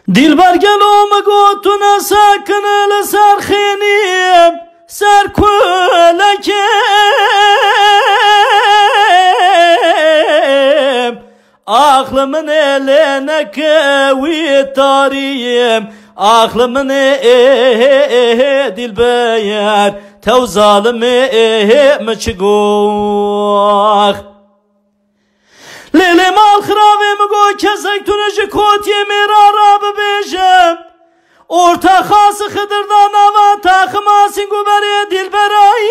دلبر گلو مگو تو نساکن لسر خینیم سر کولکیم آخلمن لنک وی تاریم آخلمن دلبر تو ظالم مچگوخ لیلی مال خرابه مگو کسک تو نجی کوتی میرا را ببیشم ارتا خاص خدردان آوا تا خماسین گو بری دل برای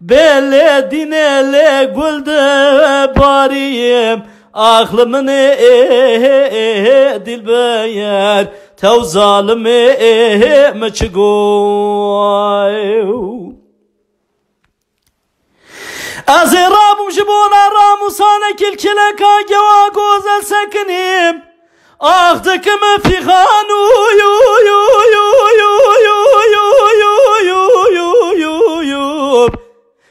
بله دینه لی گلد باریم آخلمن دل بیر تو ظالم مچگوی از رابم جبونا راموسانه کلکلکا گوا گوزل سکنیم آخ دکم فی خانو یو یو یو یو یو یو یو یو یو یو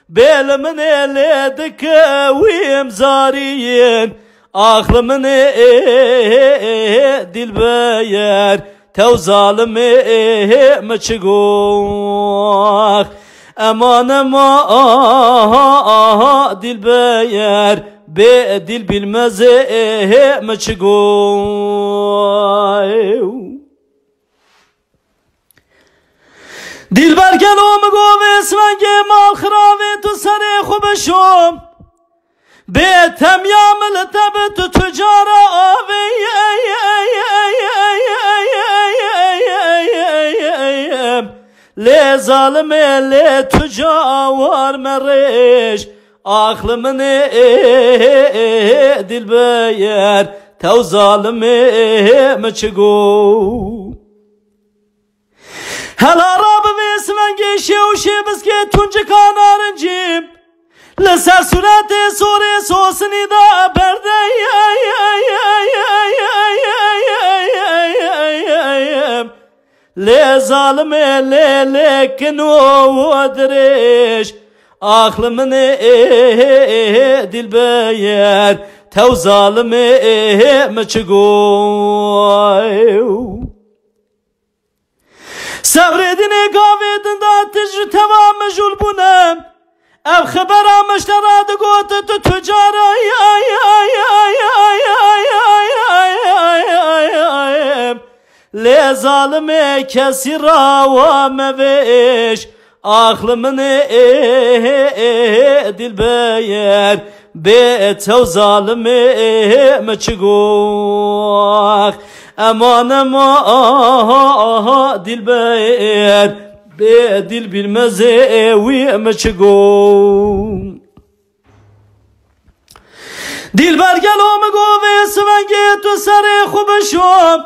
بیل من لیدک ویم زارین آخل من دل بیر تو ظالم مچگوخ امان ما دل بیر به دل بالمزه مچگوی دل برگلو مگو وسمنگ مال خراوه تو سر خوبشم به تمیامل تب تو تجارة آوی لی ظالم لی تجاور مرش آخل من دل بیر تو ظالم مچگو هلا راب ویسمنگی شوشی بسکه تونج کانارنجیم لسر صورت سوری سوسنی دا برده لی ظالم لی کنو درش آخل من دل بیر تو ظالم مچگوی سوریدن گاویدن دا تجر تمام مجول بونم اب خبر مشترات گوت تو تجاره لی ظالم کسی را و مویش آخل من دل بیر به تو ظالم مچگوخ امان ما دل بیر به دل بالمزه وی مچگو دل برگلو مگو ویسمنگی تو سر خوبشم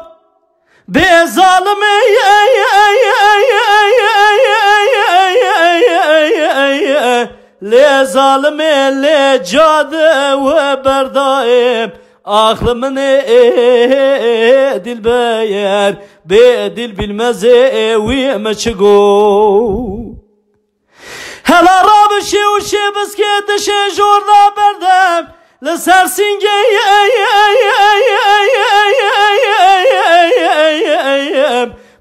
به ظالم لی ظالم لی جاده و بردائم آخل من دل بیر به دل بالمزه وی مچگو هلا رابشی و شی بسکت شی جورنا بردم لسر سینگی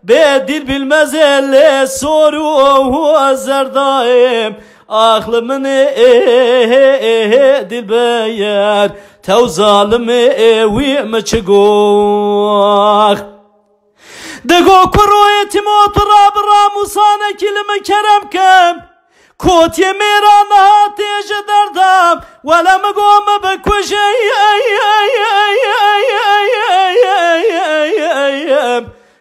به دل بالمزه لی سورو و زردائم آخل من دل بیر تو ظالم وی مچگوخ دگو کروی تیموت راب راموسانه کلم کرم کم کوتی میران هاتیج دردم ولا مگوم بکوشیم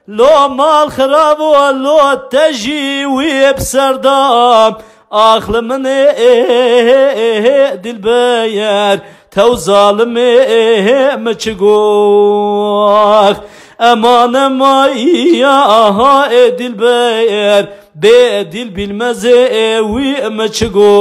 لو مال خراب و لو تجی وی بسردم آخل من دل بیر تو ظالم مچگوخ امان ما یا دل بیر به دل بالمزه وی مچگو